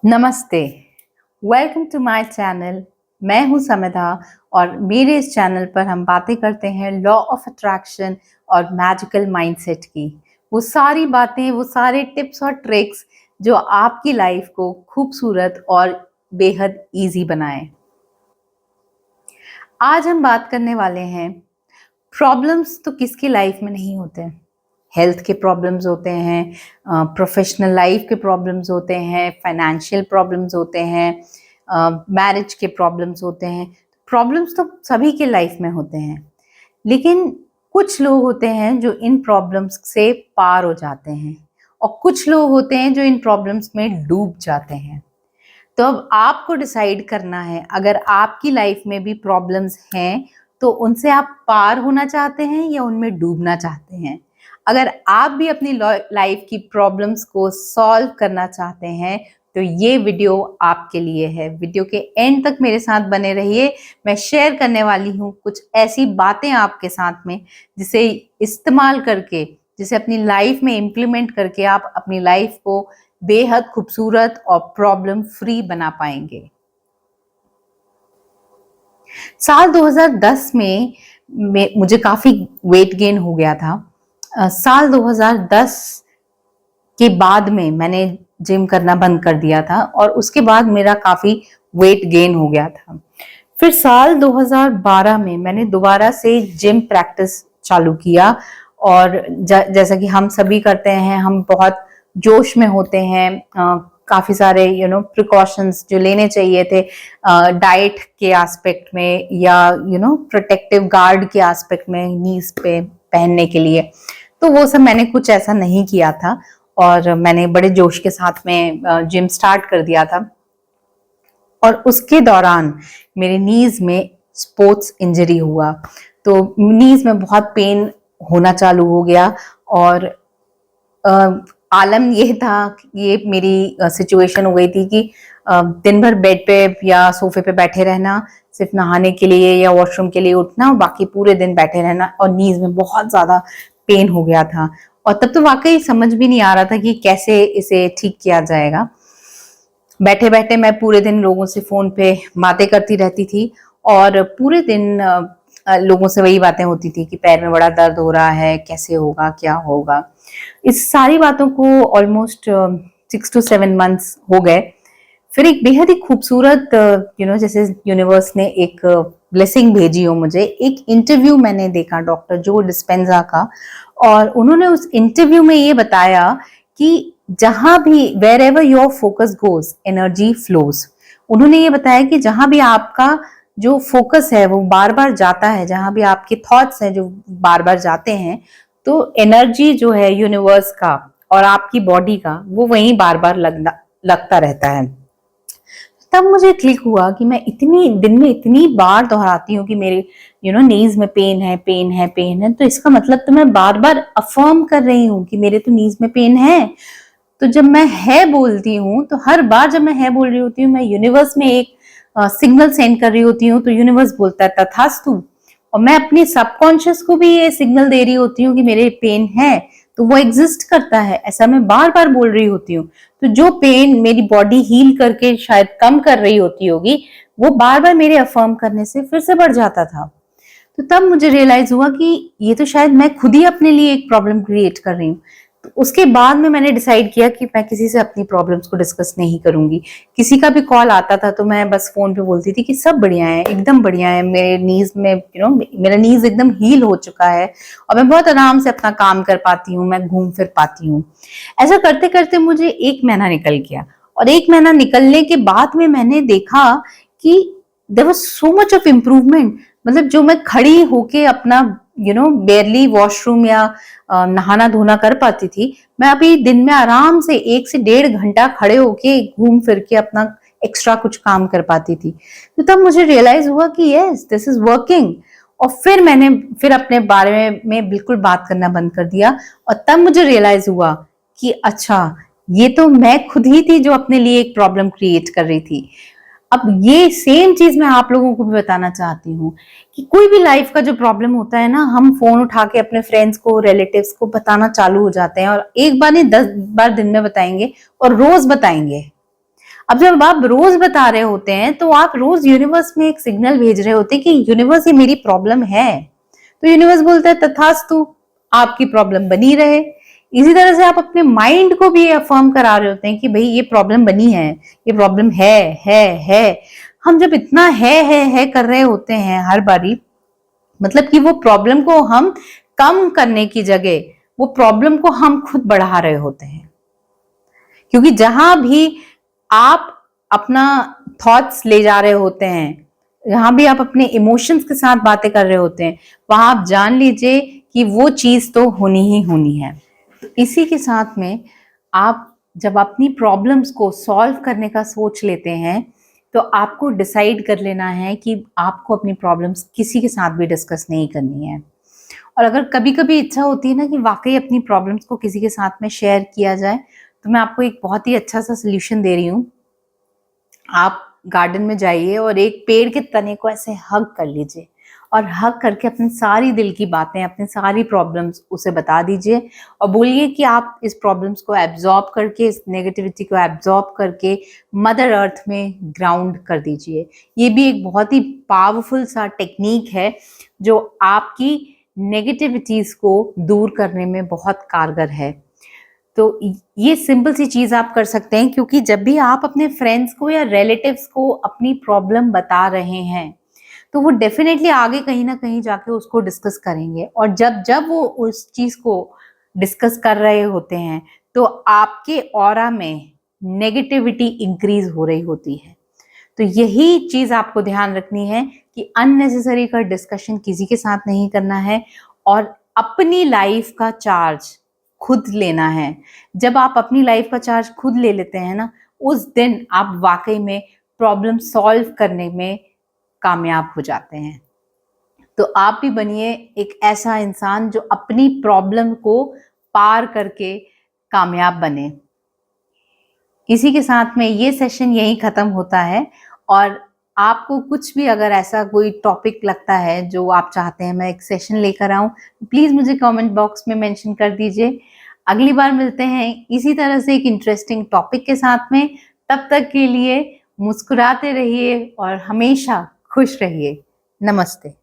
नमस्ते। Welcome to my channel. मैं हूं समिधा और मेरे इस चैनल पर हम बातें करते हैं लॉ ऑफ अट्रैक्शन और मैजिकल माइंडसेट की। वो सारी बातें, वो सारे टिप्स और ट्रिक्स जो आपकी लाइफ को खूबसूरत और बेहद इजी बनाएं। आज हम बात करने वाले हैं, प्रॉब्लम्स तो किसकी लाइफ में नहीं होते। हेल्थ के प्रॉब्लम्स होते हैं, प्रोफेशनल लाइफ के प्रॉब्लम्स होते हैं, फाइनेंशियल प्रॉब्लम्स होते हैं, मैरिज के प्रॉब्लम्स होते हैं। प्रॉब्लम्स तो सभी के लाइफ में होते हैं, लेकिन कुछ लोग होते हैं जो इन प्रॉब्लम्स से पार हो जाते हैं और कुछ लोग होते हैं जो इन प्रॉब्लम्स में डूब जाते हैं। तो अब आपको डिसाइड करना है, अगर आपकी लाइफ में भी प्रॉब्लम्स हैं तो उनसे आप पार होना चाहते हैं या उनमें डूबना चाहते हैं। अगर आप भी अपनी लाइफ की प्रॉब्लम्स को सॉल्व करना चाहते हैं तो ये वीडियो आपके लिए है। वीडियो के एंड तक मेरे साथ बने रहिए। मैं शेयर करने वाली हूँ कुछ ऐसी बातें आपके साथ में जिसे इस्तेमाल करके, जिसे अपनी लाइफ में इम्प्लीमेंट करके आप अपनी लाइफ को बेहद खूबसूरत और प्रॉब्लम फ्री बना पाएंगे। साल 2010 में मुझे काफी वेट गेन हो गया था। साल 2010 के बाद में मैंने जिम करना बंद कर दिया था और उसके बाद मेरा काफी वेट गेन हो गया था। फिर साल 2012 में मैंने दोबारा से जिम प्रैक्टिस चालू किया और जैसा कि हम सभी करते हैं, हम बहुत जोश में होते हैं। काफी सारे प्रिकॉशंस जो लेने चाहिए थे डाइट के एस्पेक्ट में या प्रोटेक्टिव गार्ड के एस्पेक्ट में, नीज पे पहनने के लिए, तो वो सब मैंने कुछ ऐसा नहीं किया था और मैंने बड़े जोश के साथ में जिम स्टार्ट कर दिया था। और उसके दौरान मेरे नीज में स्पोर्ट्स इंजरी हुआ, तो नीज में बहुत पेन होना चालू हो गया और आलम ये था, ये मेरी सिचुएशन हो गई थी कि दिन भर बेड पे या सोफे पे बैठे रहना, सिर्फ नहाने के लिए या वॉशरूम के लिए उठना और बाकी पूरे दिन बैठे रहना, और नीज में बहुत ज्यादा पेन हो गया था। और तब तो वाकई समझ भी नहीं आ रहा था कि कैसे इसे ठीक किया जाएगा। बैठे बैठे मैं पूरे दिन लोगों से फोन पे बातें करती रहती थी और पूरे दिन लोगों से वही बातें होती थी कि पैर में बड़ा दर्द हो रहा है, कैसे होगा, क्या होगा। इस सारी बातों को ऑलमोस्ट 6 to 7 months हो गए। फिर एक बेहद ही खूबसूरत जैसे यूनिवर्स ने एक ब्लेसिंग भेजी हो मुझे। एक इंटरव्यू मैंने देखा डॉक्टर जो डिस्पेंजा का, और उन्होंने उस इंटरव्यू में ये बताया कि जहां भी, wherever your focus goes energy flows. उन्होंने ये बताया कि जहां भी आपका जो फोकस है वो बार बार जाता है, जहां भी आपके थॉट्स हैं जो बार बार जाते हैं, तो एनर्जी जो है यूनिवर्स का और आपकी बॉडी का वो वहीं बार बार लगता रहता है। तब मुझे क्लिक हुआ कि मैं इतनी दिन में इतनी बार दोहराती हूँ कि मेरे नीज में पेन है, पेन है, पेन है, तो इसका मतलब तो मैं बार बार अफर्म कर रही हूँ कि मेरे तो नीज में पेन है। तो जब मैं है बोलती हूँ, तो हर बार जब मैं है बोल रही होती हूँ, मैं यूनिवर्स में एक सिग्नल सेंड कर रही होती हूँ, तो यूनिवर्स बोलता है तथास्तु। और मैं अपने सबकॉन्शियस को भी ये सिग्नल दे रही होती हूँ कि मेरे पेन है, तो वो एग्जिस्ट करता है, ऐसा मैं बार बार बोल रही होती हूँ। तो जो पेन मेरी बॉडी हील करके शायद कम कर रही होती होगी, वो बार बार मेरे अफर्म करने से फिर से बढ़ जाता था। तो तब मुझे रियलाइज हुआ कि ये तो शायद मैं खुद ही अपने लिए एक प्रॉब्लम क्रिएट कर रही हूँ। तो उसके बाद में मैंने डिसाइड किया कि मैं किसी से अपनी प्रॉब्लम्स को डिस्कस नहीं करूंगी। किसी का भी कॉल आता था तो मैं बस फोन पे बोलती थी कि सब बढ़िया है, एकदम बढ़िया है, मेरे नीज में मेरा नीज एकदम हील हो चुका है और मैं बहुत आराम से अपना काम कर पाती हूँ, मैं घूम फिर पाती हूँ। ऐसा करते करते मुझे 1 महीना निकल गया और 1 महीना निकलने के बाद में मैंने देखा कि there was so much of improvement. मतलब जो मैं खड़ी होके अपना बेयरली वॉशरूम या नहाना धोना कर पाती थी, मैं अभी दिन में आराम से 1 से 1.5 घंटा खड़े होके घूम फिर के अपना एक्स्ट्रा कुछ काम कर पाती थी। तो तब मुझे रियलाइज हुआ कि यस, दिस इज वर्किंग। और फिर मैंने अपने बारे में बिल्कुल बात करना बंद कर दिया और तब मुझे रियलाइज हुआ कि अच्छा, ये तो मैं खुद ही थी जो अपने लिए एक प्रॉब्लम क्रिएट कर रही थी। अब ये सेम चीज मैं आप लोगों को भी बताना चाहती हूँ कि कोई भी लाइफ का जो प्रॉब्लम होता है ना, हम फोन उठा के अपने फ्रेंड्स को, रिलेटिव्स को बताना चालू हो जाते हैं और एक बार नहीं 10 बार दिन में बताएंगे और रोज बताएंगे। अब जब आप रोज बता रहे होते हैं तो आप रोज यूनिवर्स में एक सिग्नल भेज रहे होते हैं कि यूनिवर्स, ये मेरी प्रॉब्लम है। तो यूनिवर्स बोलता है तथास्तु, आपकी प्रॉब्लम बनी रहे। इसी तरह से आप अपने माइंड को भी अफर्म करा रहे होते हैं कि भाई ये प्रॉब्लम बनी है, ये प्रॉब्लम है। हम जब इतना है कर रहे होते हैं हर बारी, मतलब कि वो प्रॉब्लम को हम कम करने की जगह वो प्रॉब्लम को हम खुद बढ़ा रहे होते हैं। क्योंकि जहां भी आप अपना थॉट्स ले जा रहे होते हैं, जहां भी आप अपने इमोशंस के साथ बातें कर रहे होते हैं, वहां आप जान लीजिए कि वो चीज तो होनी ही होनी है। तो इसी के साथ में आप जब अपनी प्रॉब्लम्स को सॉल्व करने का सोच लेते हैं तो आपको डिसाइड कर लेना है कि आपको अपनी प्रॉब्लम्स किसी के साथ भी डिस्कस नहीं करनी है। और अगर कभी कभी इच्छा होती है ना कि वाकई अपनी प्रॉब्लम्स को किसी के साथ में शेयर किया जाए, तो मैं आपको एक बहुत ही अच्छा सा सोल्यूशन दे रही हूँ। आप गार्डन में जाइए और एक पेड़ के तने को ऐसे हग कर लीजिए और हग करके अपनी सारी दिल की बातें, अपनी सारी प्रॉब्लम्स उसे बता दीजिए और बोलिए कि आप इस प्रॉब्लम्स को एब्जॉर्ब करके, इस नेगेटिविटी को एब्जॉर्ब करके मदर अर्थ में ग्राउंड कर दीजिए। ये भी एक बहुत ही पावरफुल सा टेक्निक है जो आपकी नेगेटिविटीज को दूर करने में बहुत कारगर है। तो ये सिंपल सी चीज आप कर सकते हैं, क्योंकि जब भी आप अपने फ्रेंड्स को या रिलेटिव्स को अपनी प्रॉब्लम बता रहे हैं तो वो डेफिनेटली आगे कहीं ना कहीं जाके उसको डिस्कस करेंगे। और जब जब वो उस चीज को डिस्कस कर रहे होते हैं तो आपके ऑरा में नेगेटिविटी इंक्रीज हो रही होती है। तो यही चीज आपको ध्यान रखनी है कि अननेसेसरी का डिस्कशन किसी के साथ नहीं करना है और अपनी लाइफ का चार्ज खुद लेना है। जब आप अपनी लाइफ का चार्ज खुद ले लेते हैं ना, उस दिन आप वाकई में प्रॉब्लम सॉल्व करने में कामयाब हो जाते हैं। तो आप भी बनिए एक ऐसा इंसान जो अपनी प्रॉब्लम को पार करके कामयाब बने। इसी के साथ में ये सेशन यहीं खत्म होता है। और आपको कुछ भी अगर ऐसा कोई टॉपिक लगता है जो आप चाहते हैं मैं एक सेशन लेकर आऊं, प्लीज मुझे कमेंट बॉक्स में मेंशन कर दीजिए। अगली बार मिलते हैं इसी तरह से एक इंटरेस्टिंग टॉपिक के साथ में। तब तक के लिए मुस्कुराते रहिए और हमेशा खुश रहिए। नमस्ते।